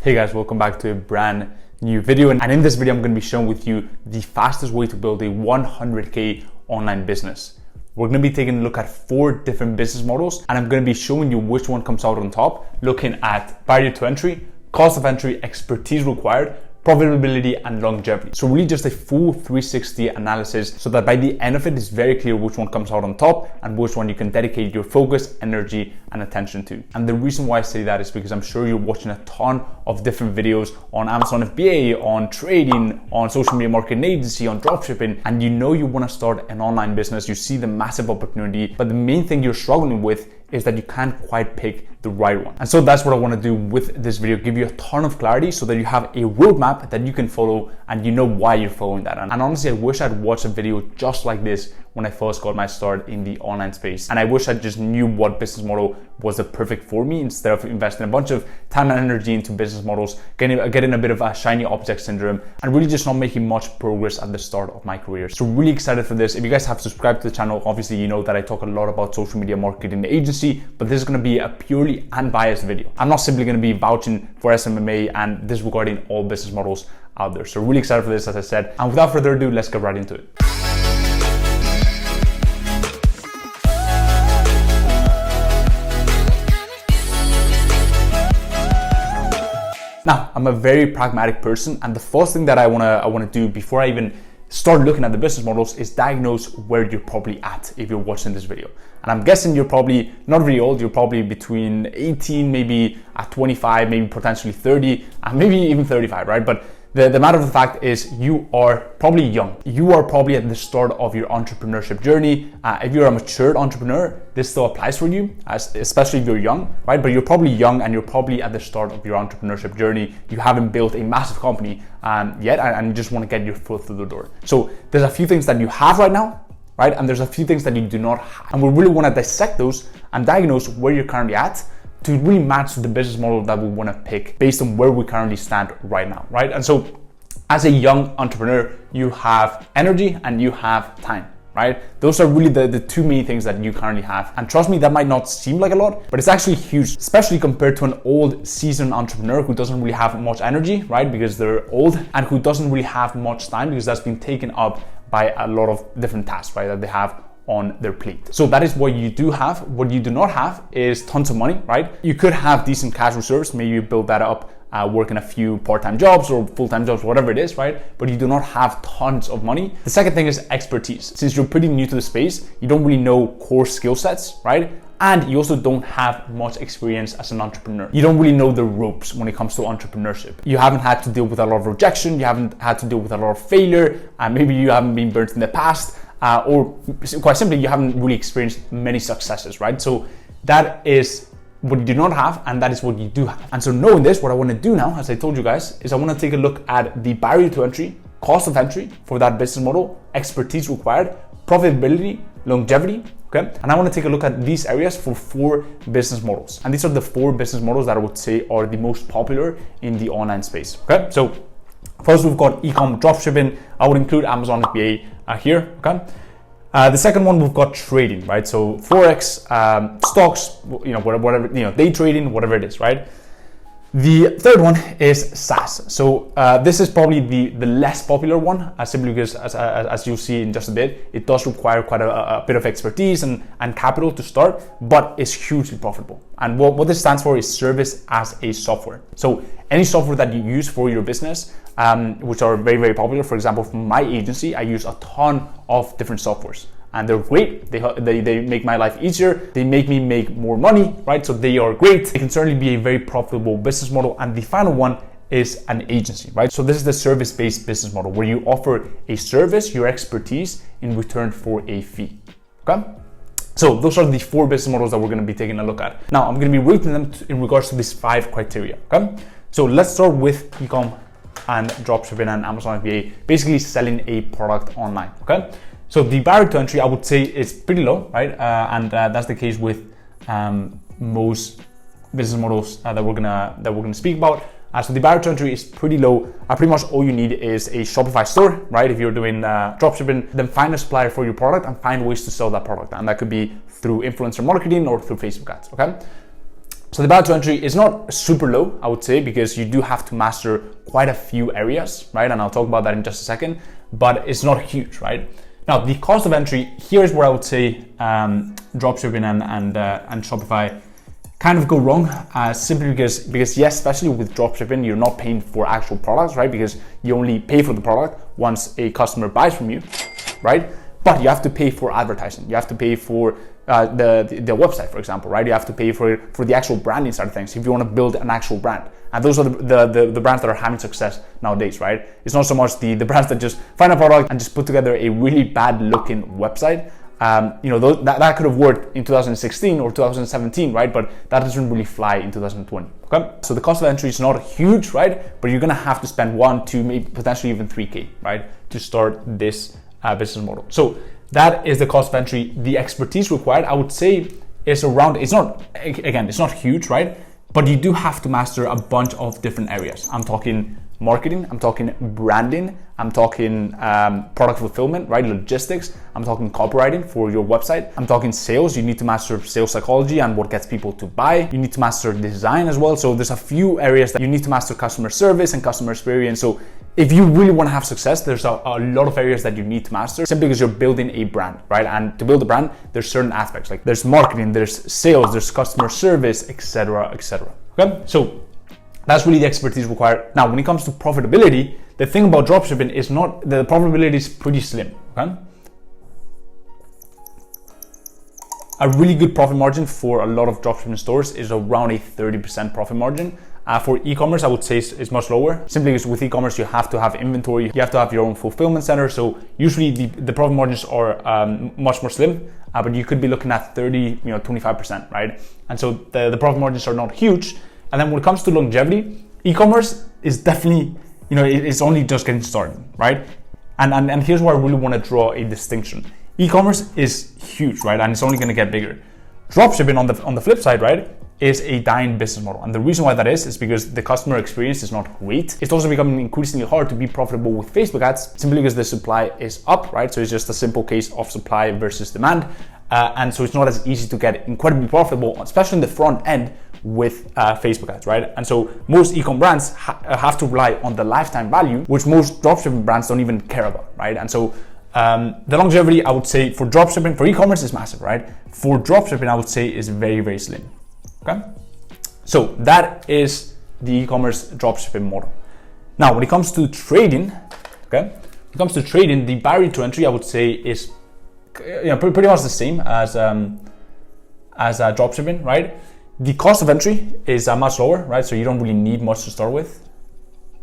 Hey guys, welcome back to a brand new video. And in this video, I'm going to be sharing with you the fastest way to build a 100K online business. We're going to be taking a look at 4 different business models, and I'm going to be showing you which one comes out on top, looking at barrier to entry, cost of entry, expertise required, profitability, and longevity. So really just a full 360 analysis so that by the end of it, it's very clear which one comes out on top and which one you can dedicate your focus, energy, and attention to. And the reason why I say that is because I'm sure you're watching a ton of different videos on Amazon FBA, on trading, on social media marketing agency, on dropshipping, and you know you want to start an online business. You see the massive opportunity, but the main thing you're struggling with is that you can't quite pick the right one. And so that's what I want to do with this video, give you a ton of clarity so that you have a roadmap that you can follow and you know why you're following that. And honestly, I wish I'd watched a video just like this when I first got my start in the online space. And I wish I just knew what business model was the perfect for me instead of investing a bunch of time and energy into business models, getting a bit of a shiny object syndrome, and really just not making much progress at the start of my career. So really excited for this. If you guys have subscribed to the channel, obviously you know that I talk a lot about social media marketing agency, but this is going to be a purely unbiased video. I'm not simply going to be vouching for SMMA and disregarding all business models out there. So really excited for this, as I said. And without further ado, let's get right into it. Now, I'm a very pragmatic person, and the first thing that I wanna do before I even start looking at the business models is diagnose where you're probably at if you're watching this video. And I'm guessing you're probably not really old, you're probably between 18, maybe at 25, maybe potentially 30, and maybe even 35, right? But the matter of the fact is you are probably young. You are probably at the start of your entrepreneurship journey. If you're a matured entrepreneur, this still applies for you, especially if you're young, right? But you're probably young and you're probably at the start of your entrepreneurship journey. You haven't built a massive company yet, and you just want to get your foot through the door. So there's a few things that you have right now, right? And there's a few things that you do not have. And we really want to dissect those and diagnose where you're currently at to really match the business model that we want to pick based on where we currently stand right now, right? And so as a young entrepreneur, you have energy and you have time, right? Those are really the two main things that you currently have. And trust me, that might not seem like a lot, but it's actually huge, especially compared to an old seasoned entrepreneur who doesn't really have much energy, right? Because they're old, and who doesn't really have much time because that's been taken up by a lot of different tasks, right? That they have on their plate. So that is what you do have. What you do not have is tons of money, right? You could have decent cash reserves. Maybe you build that up, working a few part-time jobs or full-time jobs, whatever it is, right? But you do not have tons of money. The second thing is expertise. Since you're pretty new to the space, you don't really know core skill sets, right? And you also don't have much experience as an entrepreneur. You don't really know the ropes when it comes to entrepreneurship. You haven't had to deal with a lot of rejection. You haven't had to deal with a lot of failure. Maybe you haven't been burnt in the past. Or quite simply, you haven't really experienced many successes, right? So that is what you do not have, and that is what you do have. And so knowing this, what I want to do now, as I told you guys, is I want to take a look at the barrier to entry, cost of entry for that business model, expertise required, profitability, longevity, okay? And I want to take a look at these areas for 4 business models. And these are the 4 business models that I would say are the most popular in the online space, okay? So first, we've got e-com dropshipping. I would include Amazon FBA here, okay? The second one, we've got trading, right? So Forex, stocks, whatever, day trading, whatever it is, right? The third one is SaaS. So this is probably the less popular one, simply because as you'll see in just a bit, it does require quite a bit of expertise and capital to start, but it's hugely profitable. And what this stands for is service as a software. So any software that you use for your business, which are very, very popular. For example, from my agency, I use a ton of different softwares. And they're great. They make my life easier. They make me make more money, right? So they are great. They can certainly be a very profitable business model. And the final one is an agency, right? So this is the service-based business model where you offer a service, your expertise, in return for a fee, okay? So those are the 4 business models that we're going to be taking a look at. Now, I'm going to be rating them in regards to these 5 criteria, okay? So let's start with e-com and dropshipping and Amazon FBA, basically selling a product online, okay? So the barrier to entry, I would say, is pretty low, right? And that's the case with most business models that we're gonna speak about. So the barrier to entry is pretty low. Pretty much all you need is a Shopify store, right? If you're doing dropshipping, then find a supplier for your product and find ways to sell that product. And that could be through influencer marketing or through Facebook ads, okay? So the barrier to entry is not super low, I would say, because you do have to master quite a few areas, right? And I'll talk about that in just a second, but it's not huge, right? Now, the cost of entry, here's where I would say dropshipping and Shopify kind of go wrong, simply because yes, especially with dropshipping, you're not paying for actual products, right? Because you only pay for the product once a customer buys from you, right? But you have to pay for advertising. You have to pay for the website, for example, right? You have to pay for the actual branding side of things if you want to build an actual brand. And those are the brands that are having success nowadays, right? It's not so much the brands that just find a product and just put together a really bad looking website. That could have worked in 2016 or 2017, right? But that doesn't really fly in 2020, okay? So the cost of entry is not huge, right? But you're gonna have to spend 1, 2, maybe potentially even 3K, right? To start this business model. So that is the cost of entry. The expertise required, I would say, is around, it's not huge, right? But you do have to master a bunch of different areas. I'm talking marketing, I'm talking branding, I'm talking product fulfillment, right? Logistics, I'm talking copywriting for your website. I'm talking sales. You need to master sales psychology and what gets people to buy. You need to master design as well. So there's a few areas that you need to master: customer service and customer experience. So if you really want to have success, there's a lot of areas that you need to master simply because you're building a brand, right? And to build a brand, there's certain aspects, like there's marketing, there's sales, there's customer service, etc., etc. Okay, so that's really the expertise required. Now, when it comes to profitability, the thing about dropshipping is not, the profitability is pretty slim, okay? A really good profit margin for a lot of dropshipping stores is around a 30% profit margin. For e-commerce, I would say it's much lower, simply because with e-commerce, you have to have inventory, you have to have your own fulfillment center. So usually the profit margins are much more slim, but you could be looking at 30, 25%, right? And so the profit margins are not huge. And then when it comes to longevity, e-commerce is definitely, it's only just getting started, right? And here's where I really want to draw a distinction. E-commerce is huge, right? And it's only going to get bigger. Dropshipping on the flip side, right, is a dying business model. And the reason why that is because the customer experience is not great. It's also becoming increasingly hard to be profitable with Facebook ads simply because the supply is up, right? So it's just a simple case of supply versus demand. And so it's not as easy to get incredibly profitable, especially in the front end with Facebook ads, right? And so most e-com brands have to rely on the lifetime value, which most dropshipping brands don't even care about, right? And so the longevity, I would say, for dropshipping, for e-commerce is massive, right? For dropshipping, I would say is very, very slim. Okay, so that is the e-commerce dropshipping model. Now, when it comes to trading, the barrier to entry, I would say, is pretty much the same as dropshipping, right? The cost of entry is much lower, right? So you don't really need much to start with,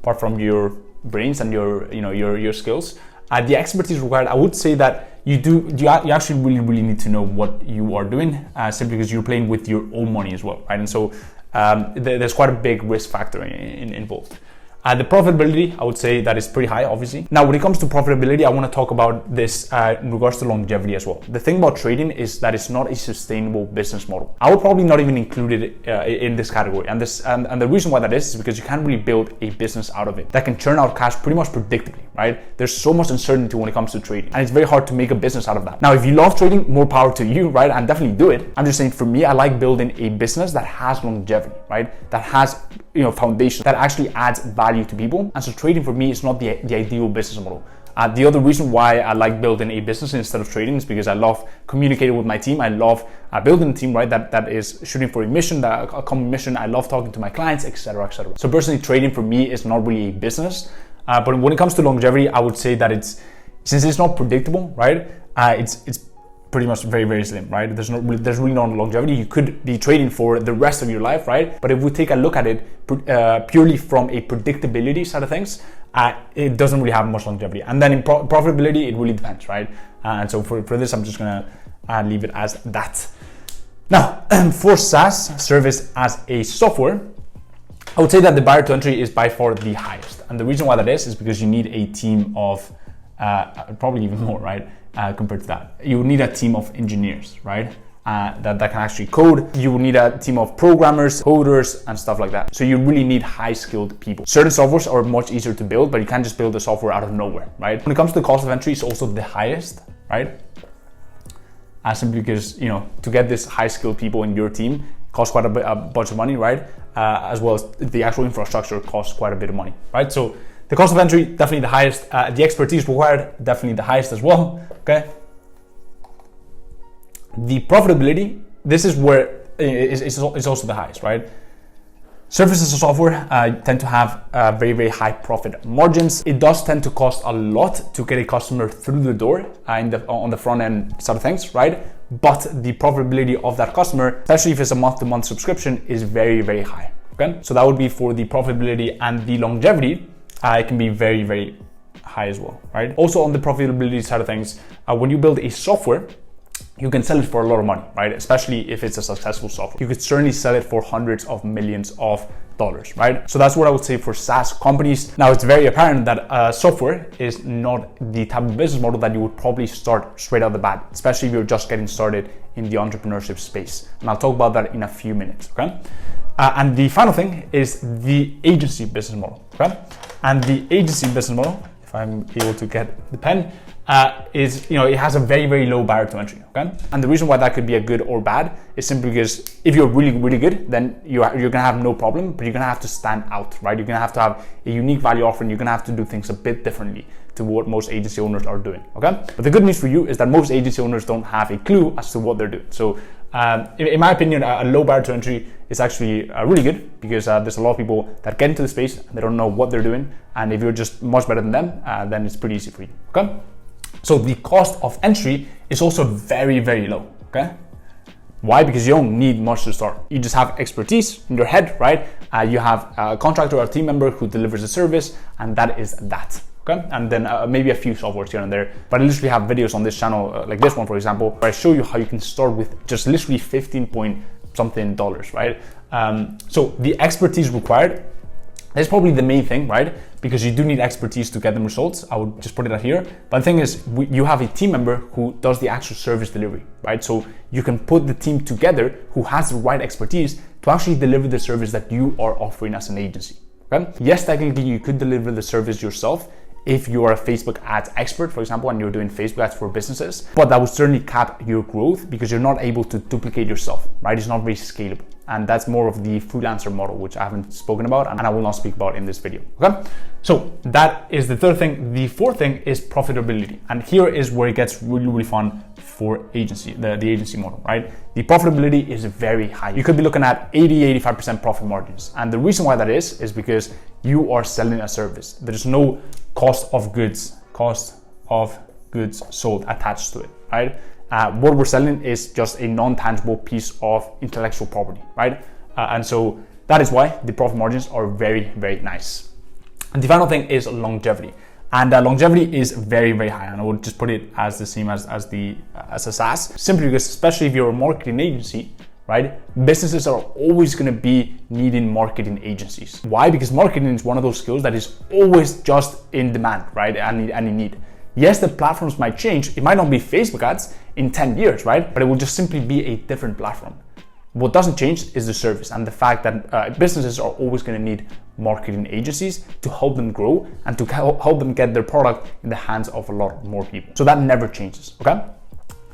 apart from your brains and your skills. The expertise required, I would say that you actually really need to know what you are doing, simply because you're playing with your own money as well, right? And so there's quite a big risk factor involved. The profitability, I would say that is pretty high, obviously. Now, when it comes to profitability, I want to talk about this in regards to longevity as well. The thing about trading is that it's not a sustainable business model. I would probably not even include it in this category. And the reason why that is because you can't really build a business out of it that can churn out cash pretty much predictably, right? There's so much uncertainty when it comes to trading, and it's very hard to make a business out of that. Now, if you love trading, more power to you, right? And definitely do it. I'm just saying, for me, I like building a business that has longevity, right? That has foundation, that actually adds value to people. And so trading for me is not the ideal business model. The other reason why I like building a business instead of trading is because I love communicating with my team. I love building a team, right, that is shooting for a mission, a common mission. I love talking to my clients, etc., etc. So personally, trading for me is not really a business. But when it comes to longevity, I would say that since it's not predictable, right, it's pretty much very, very slim, right? There's really no longevity. You could be trading for the rest of your life, right? But if we take a look at it purely from a predictability side of things, it doesn't really have much longevity. And then in profitability, it really depends, right? And so for this, I'm just gonna leave it as that. Now, for SaaS, service as a software, I would say that the barrier to entry is by far the highest. And the reason why that is because you need a team of probably even more, right? Compared to that, you would need a team of engineers, right? That can actually code. You will need a team of programmers, coders, and stuff like that. So you really need high-skilled people. Certain softwares are much easier to build, but you can't just build the software out of nowhere, right? When it comes to the cost of entry, it's also the highest, right? Simply because to get this high-skilled people in your team costs quite a bunch of money, right? As well as the actual infrastructure costs quite a bit of money, right? So the cost of entry, definitely the highest. The expertise required, definitely the highest as well, okay? The profitability, this is where it's also the highest, right? Services and software tend to have very, very high profit margins. It does tend to cost a lot to get a customer through the door on the front end side of things, right? But the profitability of that customer, especially if it's a month-to-month subscription, is very, very high, okay? So that would be for the profitability, and the longevity, it can be very, very high as well, right? Also on the profitability side of things, when you build a software, you can sell it for a lot of money, right? Especially if it's a successful software. You could certainly sell it for hundreds of millions of dollars, right? So that's what I would say for SaaS companies. Now, it's very apparent that software is not the type of business model that you would probably start straight out the bat, especially if you're just getting started in the entrepreneurship space. And I'll talk about that in a few minutes, okay? And the final thing is the agency business model, okay? And the agency business model, if I'm able to get the pen, is, it has a very, very low barrier to entry, okay? And the reason why that could be a good or bad is simply because if you're really, really good, then you're gonna have no problem, but you're gonna have to stand out, right? You're gonna have to have a unique value offering. You're gonna have to do things a bit differently to what most agency owners are doing, okay? But the good news for you is that most agency owners don't have a clue as to what they're doing. So in my opinion, a low barrier to entry is actually really good, because there's a lot of people that get into the space and they don't know what they're doing. And if you're just much better than them, then it's pretty easy for you, okay? So the cost of entry is also very, very low, okay? Why? Because you don't need much to start. You just have expertise in your head, right? You have a contractor or a team member who delivers a service, and that is that, okay? And then maybe a few softwares here and there. But I literally have videos on this channel, like this one, for example, where I show you how you can start with just literally 15 point something dollars, right? So the expertise required is probably the main thing, right? Because you do need expertise to get them results. I would just put it out here. But the thing is, you have a team member who does the actual service delivery, right? So you can put the team together who has the right expertise to actually deliver the service that you are offering as an agency, okay? Yes, technically you could deliver the service yourself if you are a Facebook ads expert, for example, and you're doing Facebook ads for businesses, but that would certainly cap your growth because you're not able to duplicate yourself, right? It's not very scalable. And that's more of the freelancer model, which I haven't spoken about and I will not speak about in this video, okay? So that is the third thing. The fourth thing is profitability. And here is where it gets really, really fun for agency, the agency model, right? The profitability is very high. You could be looking at 80-85% profit margins. And the reason why that is because you are selling a service. There's no cost of goods sold attached to it, right? What we're selling is just a non-tangible piece of intellectual property, right? And so that is why the profit margins are very, very nice. And the final thing is longevity. And longevity is very, very high. And I would just put it as the same as a SaaS, simply because, especially if you're a marketing agency, right? Businesses are always going to be needing marketing agencies. Why? Because marketing is one of those skills that is always just in demand, right? And in need. Yes, the platforms might change. It might not be Facebook ads in 10 years, right? But it will just simply be a different platform. What doesn't change is the service and the fact that businesses are always going to need marketing agencies to help them grow and to help them get their product in the hands of a lot more people. So that never changes, okay?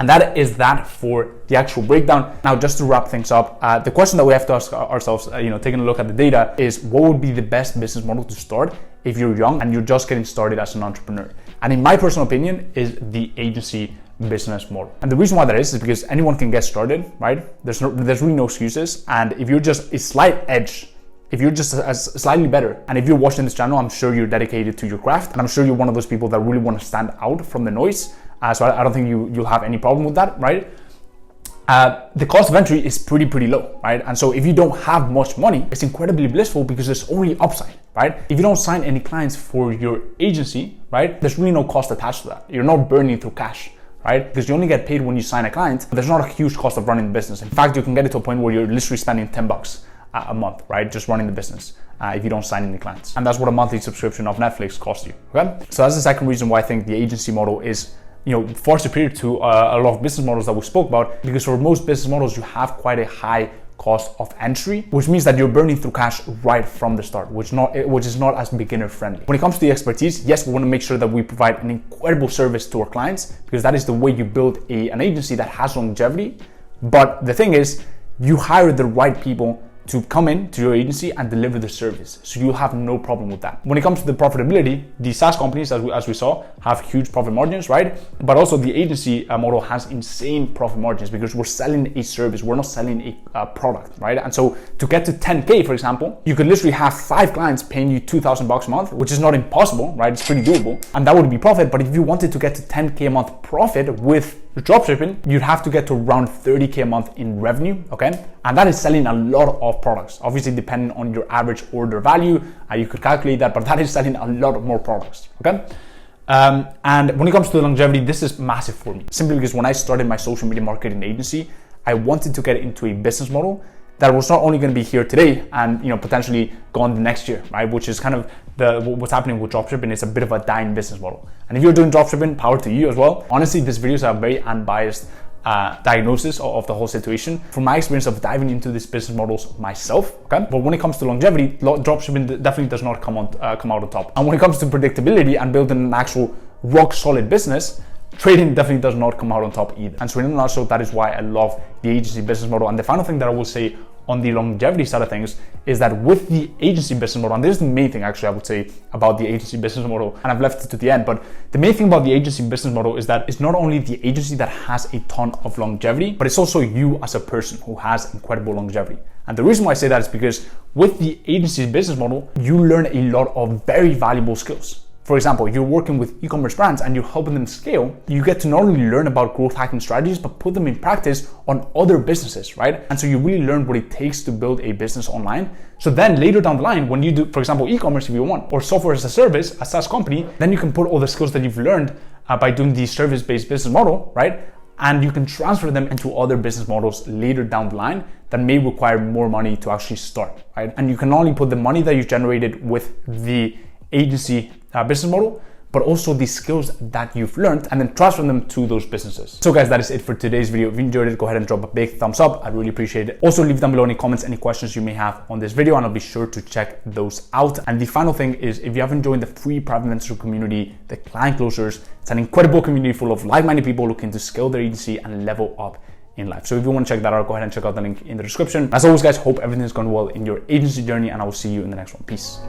And that is that for the actual breakdown. Now, just to wrap things up, the question that we have to ask ourselves, taking a look at the data, is what would be the best business model to start if you're young and you're just getting started as an entrepreneur? And in my personal opinion, is the agency business model. And the reason why that is because anyone can get started, right? There's really no excuses. And if you're just a slight edge, if you're just slightly better, and if you're watching this channel, I'm sure you're dedicated to your craft, and I'm sure you're one of those people that really want to stand out from the noise. So I don't think you'll have any problem with that, right? The cost of entry is pretty low, right? And so if you don't have much money, it's incredibly blissful because there's only upside, right? If you don't sign any clients for your agency, right, there's really no cost attached to that. You're not burning through cash, right? Because you only get paid when you sign a client. There's not a huge cost of running the business. In fact, you can get it to a point where you're literally spending $10 a month, right? Just running the business if you don't sign any clients. And that's what a monthly subscription of Netflix costs you, okay? So that's the second reason why I think the agency model is far superior to a lot of business models that we spoke about, because for most business models, you have quite a high cost of entry, which means that you're burning through cash right from the start, which is not as beginner friendly. When it comes to the expertise, yes, we want to make sure that we provide an incredible service to our clients, because that is the way you build an agency that has longevity. But the thing is, you hire the right people to come in to your agency and deliver the service. So you'll have no problem with that. When it comes to the profitability, the SaaS companies, as we saw, have huge profit margins, right? But also the agency model has insane profit margins because we're selling a service, we're not selling a product, right? And so to get to 10K, for example, you could literally have 5 clients paying you $2,000 a month, which is not impossible, right? It's pretty doable, and that would be profit. But if you wanted to get to 10K a month profit with dropshipping, you'd have to get to around 30K a month in revenue, okay? And that is selling a lot of products. Obviously, depending on your average order value, you could calculate that, but that is selling a lot more products, okay? And when it comes to longevity, this is massive for me, simply because when I started my social media marketing agency, I wanted to get into a business model that was not only going to be here today and potentially gone the next year, right? Which is kind of what's happening with dropshipping. It's a bit of a dying business model. And if you're doing dropshipping, power to you as well. Honestly, this video is a very unbiased diagnosis of the whole situation from my experience of diving into these business models myself. Okay, but when it comes to longevity, dropshipping definitely does not come out on top. And when it comes to predictability and building an actual rock solid business, trading definitely does not come out on top either. And so in a nutshell, that is why I love the agency business model. And the final thing that I will say on the longevity side of things is that with the agency business model, and this is the main thing actually I would say about the agency business model, and I've left it to the end, but the main thing about the agency business model is that it's not only the agency that has a ton of longevity, but it's also you as a person who has incredible longevity. And the reason why I say that is because with the agency business model, you learn a lot of very valuable skills. For example, you're working with e-commerce brands and you're helping them scale. You get to not only learn about growth hacking strategies, but put them in practice on other businesses, right? And so you really learn what it takes to build a business online. So then later down the line, when you do, for example, e-commerce if you want, or software as a service, a SaaS company, then you can put all the skills that you've learned by doing the service-based business model, right? And you can transfer them into other business models later down the line that may require more money to actually start, right? And you can not only put the money that you generated with the agency business model, but also the skills that you've learned and then transfer them to those businesses. So guys, that is it for today's video. If you enjoyed it, go ahead and drop a big thumbs up. I'd really appreciate it. Also leave down below any comments, any questions you may have on this video, and I'll be sure to check those out. And the final thing is, if you haven't joined the free private mentorship community, the Client Closers, it's an incredible community full of like-minded people looking to scale their agency and level up in life. So if you want to check that out, go ahead and check out the link in the description. As always guys, hope everything is going well in your agency journey, and I will see you in the next one. Peace.